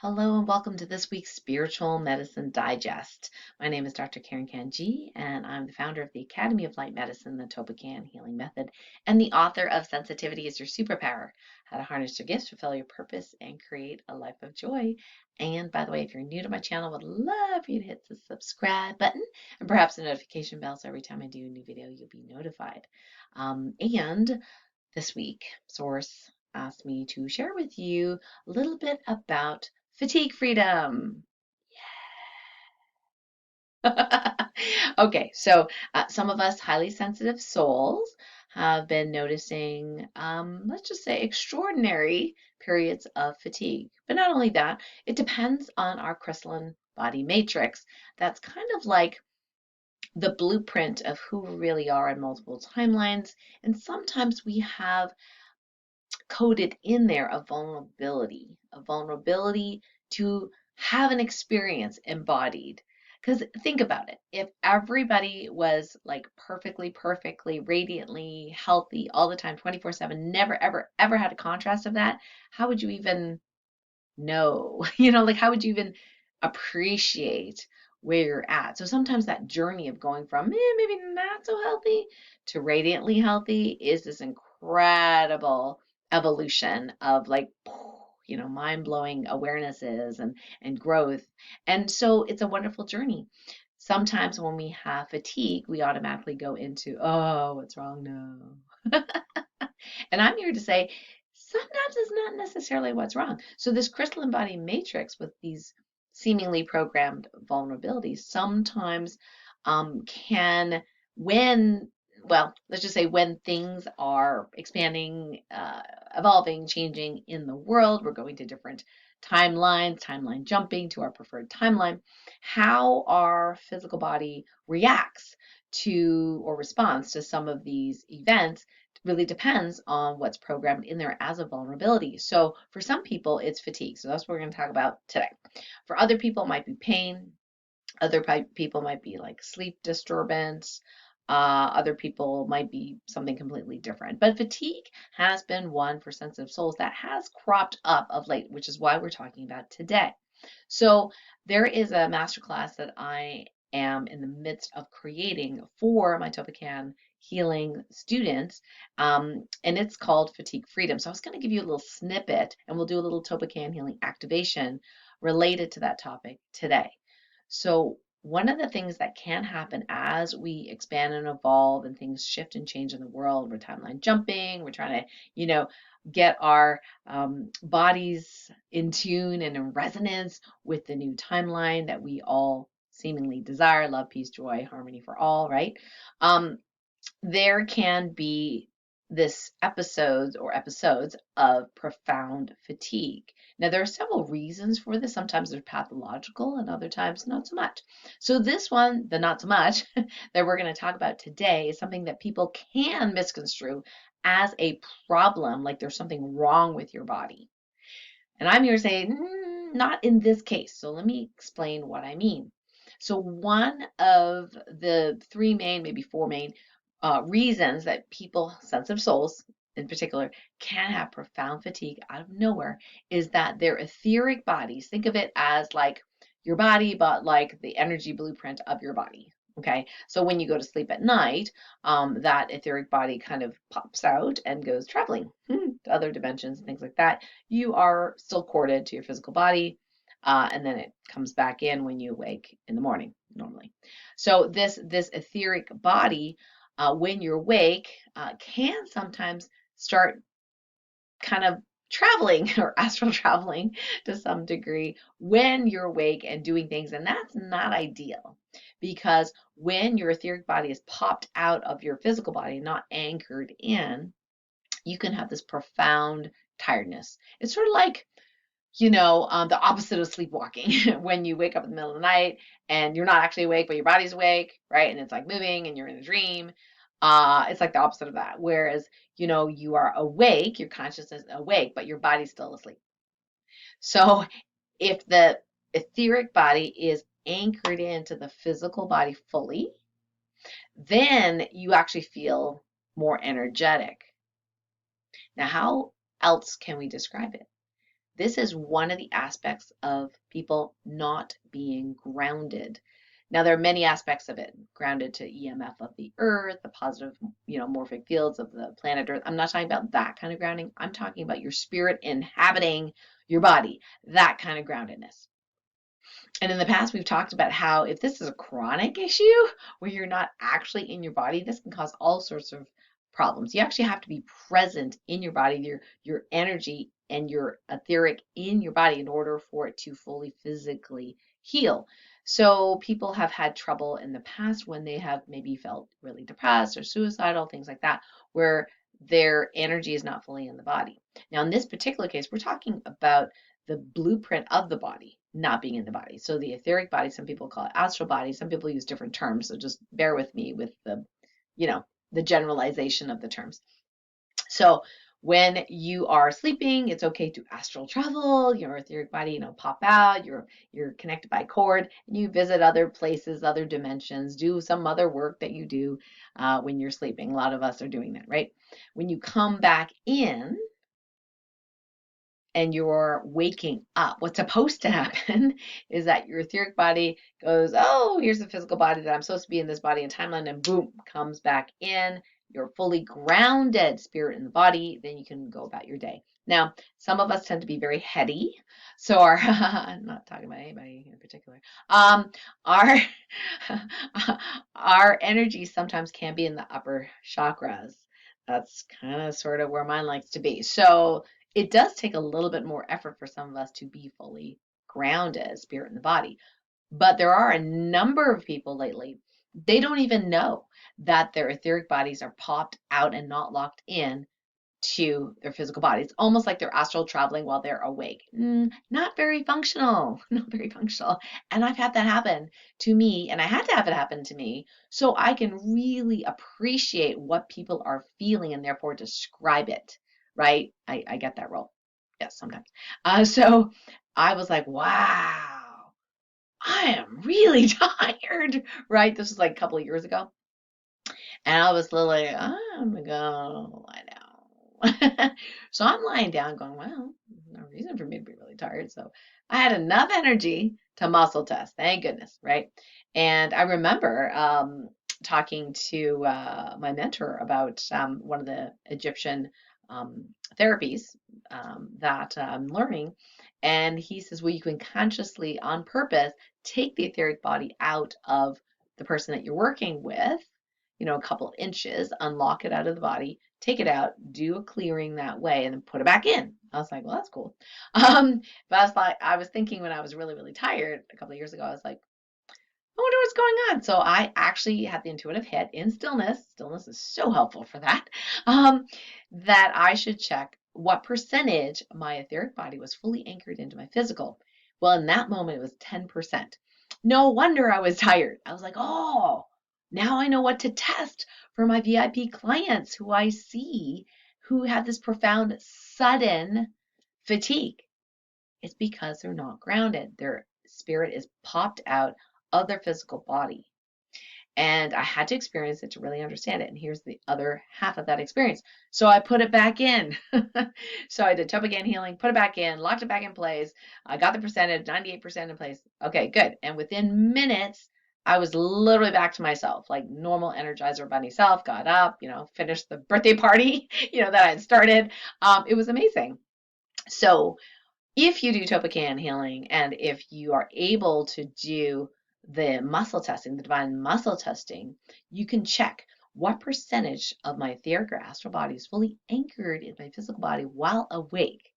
Hello and welcome to this week's Spiritual Medicine Digest. My name is Dr. 𝗟𝗓𝗓𝗡 and I'm the founder of the Academy of Light Medicine, the TOLPAKAN Healing Method, and the author of Sensitivity is Your Superpower, How to Harness Your Gifts, Fulfill Your Purpose, and Create a Life of Joy. And by the way, if you're new to my channel, I would love for you to hit the subscribe button and perhaps the notification bell so every time I do a new video, you'll be notified. And this week, Source asked me to share with you a little bit about fatigue freedom. Okay, so some of us highly sensitive souls have been noticing, let's just say, extraordinary periods of fatigue. But not only that, it depends on our crystalline body matrix. That's kind of like the blueprint of who we really are in multiple timelines. And sometimes we have coded in there a vulnerability to have an experience embodied. Because think about it, if everybody was like perfectly, radiantly healthy all the time, 24/7, never, ever had a contrast of that, how would you even know? Like how would you even appreciate where you're at? So sometimes that journey of going from maybe not so healthy to radiantly healthy is this incredible evolution of like mind-blowing awarenesses and growth. And so it's a wonderful journey. Sometimes when we have fatigue, we automatically go into, oh, what's wrong now? And I'm here to say, sometimes it's not necessarily what's wrong. So this crystalline body matrix with these seemingly programmed vulnerabilities sometimes can, let's just say when things are expanding, evolving, changing in the world, we're going to different timelines, timeline jumping to our preferred timeline, how our physical body reacts to or responds to some of these events really depends on what's programmed in there as a vulnerability. So for some people, it's fatigue. So that's what we're going to talk about today. For other people, it might be pain. Other people might be like sleep disturbance. Other people might be something completely different. But fatigue has been one for sensitive souls that has cropped up of late, which is why we're talking about today. So there is a masterclass that I am in the midst of creating for my TOLPAKAN healing students, and it's called Fatigue Freedom. So I was going to give you a little snippet, and we'll do a little TOLPAKAN healing activation related to that topic today. So one of the things that can happen as we expand and evolve and things shift and change in the world, we're timeline jumping, we're trying to, get our bodies in tune and in resonance with the new timeline that we all seemingly desire, love, peace, joy, harmony for all, right? There can be this episodes of profound fatigue. Now, there are several reasons for this. Sometimes they're pathological and other times not so much. So this one, the not so much, that we're going to talk about today is something that people can misconstrue as a problem, like there's something wrong with your body. And I'm here to say, not in this case. So let me explain what I mean. So one of the three main, maybe four main reasons that people, sensitive souls in particular, can have profound fatigue out of nowhere is that their etheric bodies, think of it as like your body, but like the energy blueprint of your body. Okay, so when you go to sleep at night, that etheric body kind of pops out and goes traveling to other dimensions and things like that. You are still corded to your physical body, and then it comes back in when you awake in the morning normally. So this etheric body, when you're awake, can sometimes start kind of traveling or astral traveling to some degree when you're awake and doing things. And that's not ideal because when your etheric body is popped out of your physical body, not anchored in, you can have this profound tiredness. It's sort of like, the opposite of sleepwalking when you wake up in the middle of the night and you're not actually awake, but your body's awake, right? And it's like moving and you're in a dream. It's like the opposite of that. Whereas, you are awake, your consciousness is awake, but your body's still asleep. So if the etheric body is anchored into the physical body fully, then you actually feel more energetic. Now, how else can we describe it? This is one of the aspects of people not being grounded. Now, there are many aspects of it, grounded to EMF of the earth, the positive, morphic fields of the planet Earth. I'm not talking about that kind of grounding. I'm talking about your spirit inhabiting your body, that kind of groundedness. And in the past, we've talked about how if this is a chronic issue where you're not actually in your body, this can cause all sorts of problems. You actually have to be present in your body, your energy and your etheric in your body in order for it to fully physically heal. So people have had trouble in the past when they have maybe felt really depressed or suicidal, things like that, where their energy is not fully in the body. Now, in this particular case, we're talking about the blueprint of the body not being in the body. So the etheric body, some people call it astral body, some people use different terms. So just bear with me with the generalization of the terms. So when you are sleeping, it's okay to astral travel, your etheric body, pop out, you're connected by cord, and you visit other places, other dimensions, do some other work that you do when you're sleeping. A lot of us are doing that, right? When you come back in, and you're waking up, what's supposed to happen is that your etheric body goes, oh, here's the physical body that I'm supposed to be in this body and timeline, and boom, comes back in. You're fully grounded, spirit in the body, then you can go about your day. Now, some of us tend to be very heady, so I'm not talking about anybody in particular. Our our energy sometimes can be in the upper chakras. That's kind of sort of where mine likes to be. So it does take a little bit more effort for some of us to be fully grounded, spirit in the body. But there are a number of people lately, they don't even know that their etheric bodies are popped out and not locked in to their physical body. It's almost like they're astral traveling while they're awake. Not very functional, not very functional. And I've had that happen to me, and I had to have it happen to me so I can really appreciate what people are feeling and therefore describe it, right? I get that role. Yes, sometimes. So I was like, wow, I am really tired, right? This was like a couple of years ago. And I was literally, I'm gonna lie down. So I'm lying down going, well, no reason for me to be really tired. So I had enough energy to muscle test, thank goodness, right? And I remember talking to my mentor about one of the Egyptian therapies that I'm learning. And he says, well, you can consciously, on purpose, take the etheric body out of the person that you're working with, a couple of inches, unlock it out of the body, take it out, do a clearing that way, and then put it back in. I was like, well, that's cool. But I was thinking when I was really, really tired a couple of years ago, I was like, I wonder what's going on. So I actually had the intuitive hit in stillness. Stillness is so helpful for that. That I should check what percentage my etheric body was fully anchored into my physical. Well, in that moment, it was 10%. No wonder I was tired. I was like, oh, now I know what to test for my VIP clients who I see who have this profound, sudden fatigue. It's because they're not grounded. Their spirit is popped out of their physical body. And I had to experience it to really understand it. And here's the other half of that experience. So I put it back in. So I did TOLPAKAN healing, put it back in, locked it back in place. I got the percentage, 98% in place. Okay, good. And within minutes, I was literally back to myself, like normal Energizer Bunny self, got up, finished the birthday party, that I had started. It was amazing. So if you do TOLPAKAN healing and if you are able to do the muscle testing, the divine muscle testing, you can check what percentage of my etheric or astral body is fully anchored in my physical body while awake.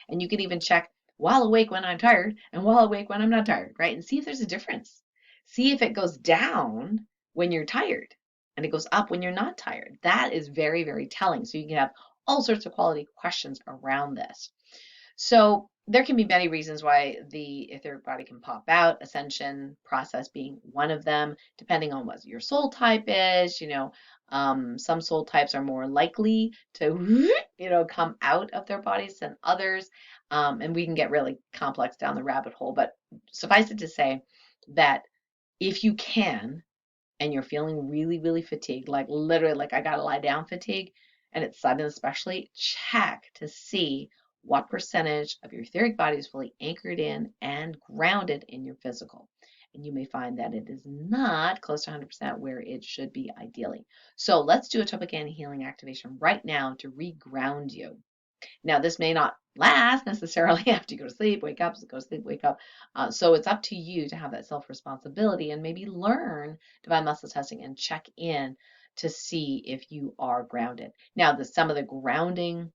And you can even check while awake when I'm tired and while awake when I'm not tired, right? And see if there's a difference. See if it goes down when you're tired and it goes up when you're not tired. That is very, very telling. So you can have all sorts of quality questions around this. So there can be many reasons why the etheric body can pop out, ascension process being one of them, depending on what your soul type is. Some soul types are more likely to, come out of their bodies than others. And we can get really complex down the rabbit hole. But suffice it to say that if you can, and you're feeling really, really fatigued, like literally like I gotta lie down fatigue, and it's sudden especially, check to see what percentage of your etheric body is fully anchored in and grounded in your physical. And you may find that it is not close to 100% where it should be ideally. So let's do a 𝗟𝗚𝗡𝗡 healing activation right now to reground you. Now, this may not last necessarily after you go to sleep, wake up, go to sleep, wake up. So it's up to you to have that self-responsibility and maybe learn divine muscle testing and check in to see if you are grounded. Now, some of the grounding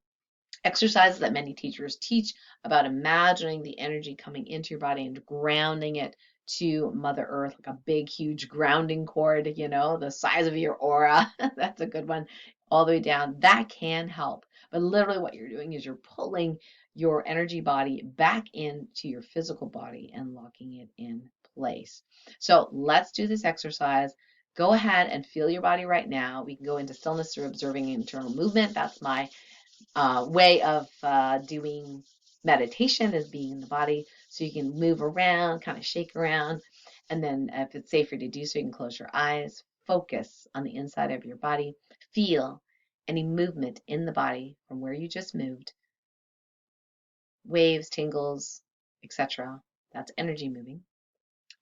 exercises that many teachers teach about imagining the energy coming into your body and grounding it to Mother Earth, like a big, huge grounding cord, you know, the size of your aura. That's a good one, all the way down. That can help. But literally, what you're doing is you're pulling your energy body back into your physical body and locking it in place. So let's do this exercise. Go ahead and feel your body right now. We can go into stillness through observing internal movement. That's my way of doing meditation, is being in the body. So you can move around, kind of shake around. And then if it's safer to do so, you can close your eyes, focus on the inside of your body, feel any movement in the body from where you just moved, waves, tingles, etc. That's energy moving.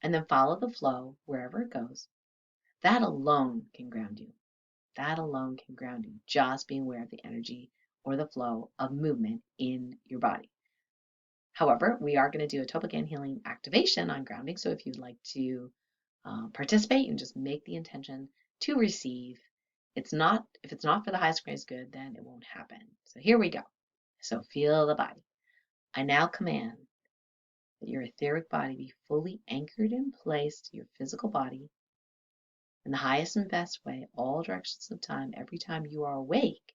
And then follow the flow wherever it goes. That alone can ground you. That alone can ground you, just being aware of the energy or the flow of movement in your body. However, we are going to do a 𝗟𝗚𝗡𝗡 healing activation on grounding. So if you'd like to participate, you can just make the intention to receive. If it's not for the highest greatest good, then it won't happen. So here we go. So feel the body. I now command that your etheric body be fully anchored in place to your physical body in the highest and best way, all directions of time, every time you are awake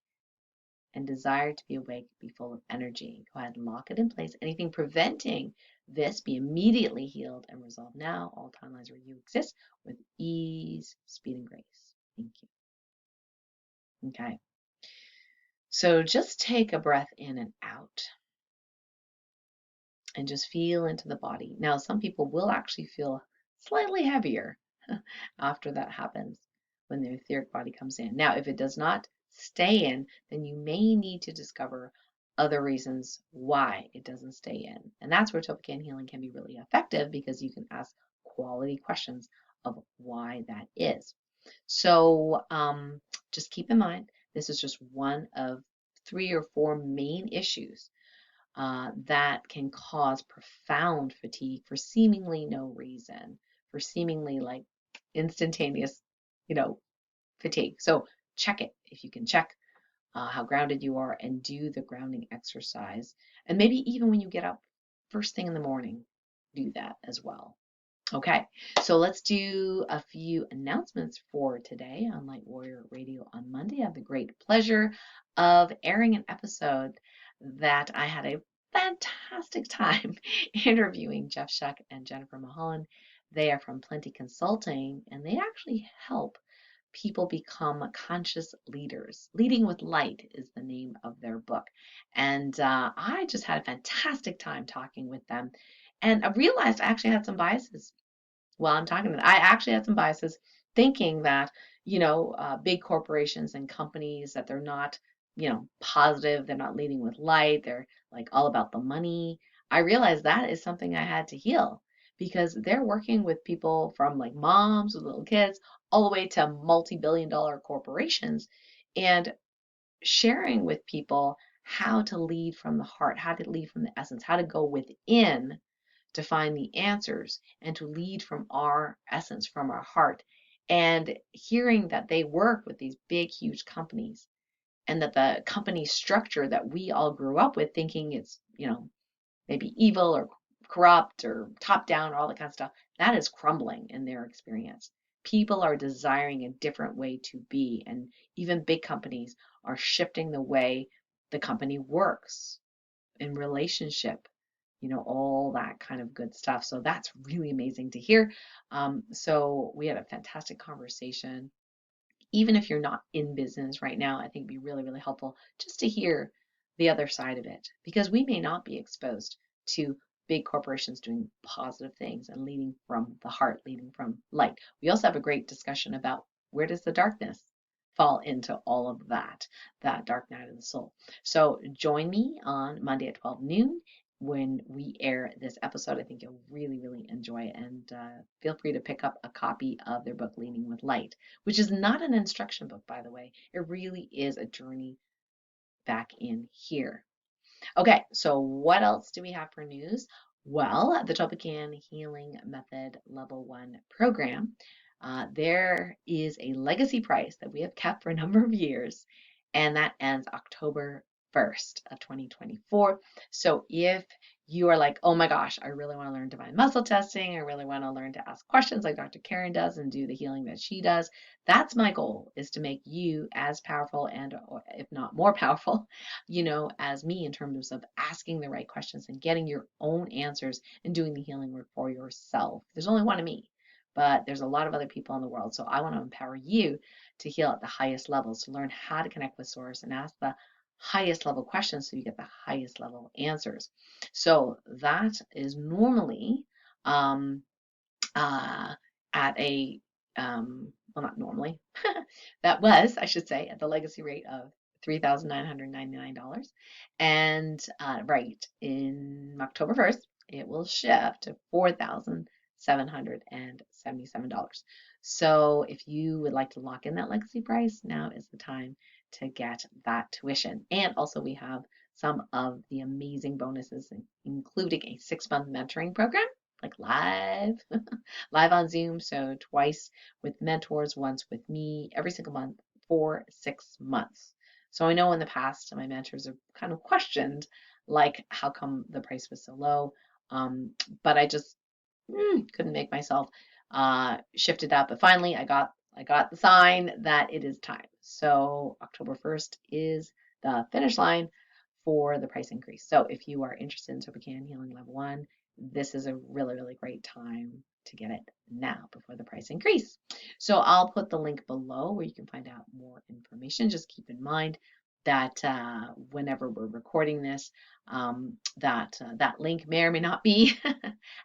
and desire to be awake, be full of energy. Go ahead and lock it in place. Anything preventing this, be immediately healed and resolved now. All timelines where you exist with ease, speed, and grace. Thank you. Okay. So just take a breath in and out and just feel into the body. Now, some people will actually feel slightly heavier after that happens when their etheric body comes in. Now, if it does not stay in, then you may need to discover other reasons why it doesn't stay in. And that's where 𝗟𝗚𝗡𝗡 healing can be really effective, because you can ask quality questions of why that is. So just keep in mind, this is just one of 3 or 4 main issues that can cause profound fatigue for seemingly no reason, for seemingly like instantaneous, fatigue. So check it if you can check how grounded you are and do the grounding exercise. And maybe even when you get up first thing in the morning, do that as well. Okay, so let's do a few announcements for today on Light Warrior Radio on Monday. I have the great pleasure of airing an episode that I had a fantastic time interviewing Jeff Shuck and Jennifer Mulholland. They are from Plenty Consulting, and they actually help people become conscious leaders. Leading with Light is the name of their book. And I just had a fantastic time talking with them. And I realized I actually had some biases while I'm talking to them. I actually had some biases thinking that, big corporations and companies, that they're not, positive, they're not leading with light, they're like all about the money. I realized that is something I had to heal, because they're working with people from like moms with little kids all the way to multi-billion-dollar corporations, and sharing with people how to lead from the heart, how to lead from the essence, how to go within to find the answers and to lead from our essence, from our heart. And hearing that they work with these big, huge companies, and that the company structure that we all grew up with thinking it's, maybe evil or corrupt or top down or all that kind of stuff, that is crumbling in their experience. People are desiring a different way to be, and even big companies are shifting the way the company works in relationship, all that kind of good stuff. So that's really amazing to hear. So we had a fantastic conversation. Even if you're not in business right now, I think it'd be really, really helpful just to hear the other side of it, because we may not be exposed to big corporations doing positive things and leading from the heart, leading from light. We also have a great discussion about, where does the darkness fall into all of that dark night of the soul. So join me on Monday at 12 noon when we air this episode. I think you'll really, really enjoy it. And feel free to pick up a copy of their book, Leading with Light, which is not an instruction book, by the way. It really is a journey back in here. Okay, so what else do we have for news? Well, the TOLPAKAN Healing Method Level 1 program, there is a legacy price that we have kept for a number of years, and that ends October 1st of 2024. So if you are like, oh my gosh, I really want to learn divine muscle testing, I really want to learn to ask questions like Dr. Karen does and do the healing that she does, that's my goal, is to make you as powerful and, or if not more powerful, as me, in terms of asking the right questions and getting your own answers and doing the healing work for yourself. There's only one of me, but there's a lot of other people in the world. So I want to empower you to heal at the highest levels, to learn how to connect with source and ask the highest level questions so you get the highest level answers. So that is normally at a, well, not normally, that was, I should say, at the legacy rate of $3,999. And right in October 1st, it will shift to $4,777. So if you would like to lock in that legacy price, now is the time to get that tuition. And also we have some of the amazing bonuses, including a 6-month mentoring program, like live on Zoom. So twice with mentors, once with me, every single month for 6 months. So I know in the past my mentors have kind of questioned, like, how come the price was so low? But I just couldn't make myself shift it up. But finally, I got the sign that it is time. So October 1st is the finish line for the price increase. So if you are interested in TOLPAKAN Healing Level 1, this is a really, really great time to get it now before the price increase. So I'll put the link below where you can find out more information. Just keep in mind that whenever we're recording this, that link may or may not be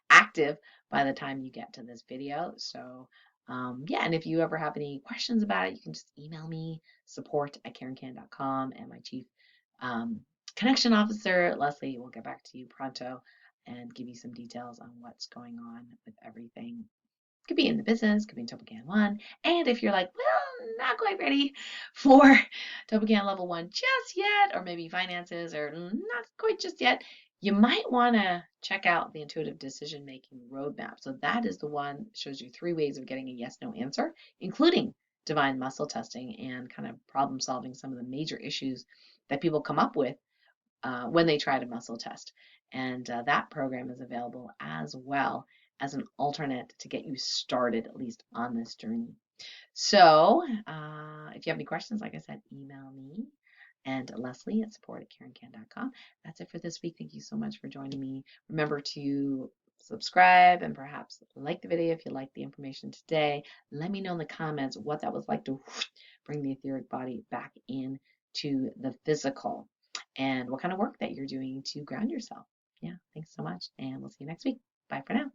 active by the time you get to this video. So yeah, and if you ever have any questions about it, you can just email me, support@KarenCan.com, and my chief connection officer, Leslie, will get back to you pronto and give you some details on what's going on with everything. Could be in the business, could be in TOLPAKAN 1. And if you're like, well, not quite ready for TOLPAKAN Level 1 just yet, or maybe finances, or not quite just yet, you might want to check out the Intuitive Decision Making Roadmap. So that is the one that shows you 3 ways of getting a yes/no answer, including divine muscle testing and kind of problem solving some of the major issues that people come up with when they try to muscle test. And that program is available as well as an alternate to get you started, at least on this journey. So if you have any questions, like I said, email me and Leslie at support@KarenCan.com. That's it for this week. Thank you so much for joining me. Remember to subscribe and perhaps like the video if you like the information today. Let me know in the comments what that was like to bring the etheric body back in to the physical, and what kind of work that you're doing to ground yourself. Yeah, thanks so much, and we'll see you next week. Bye for now.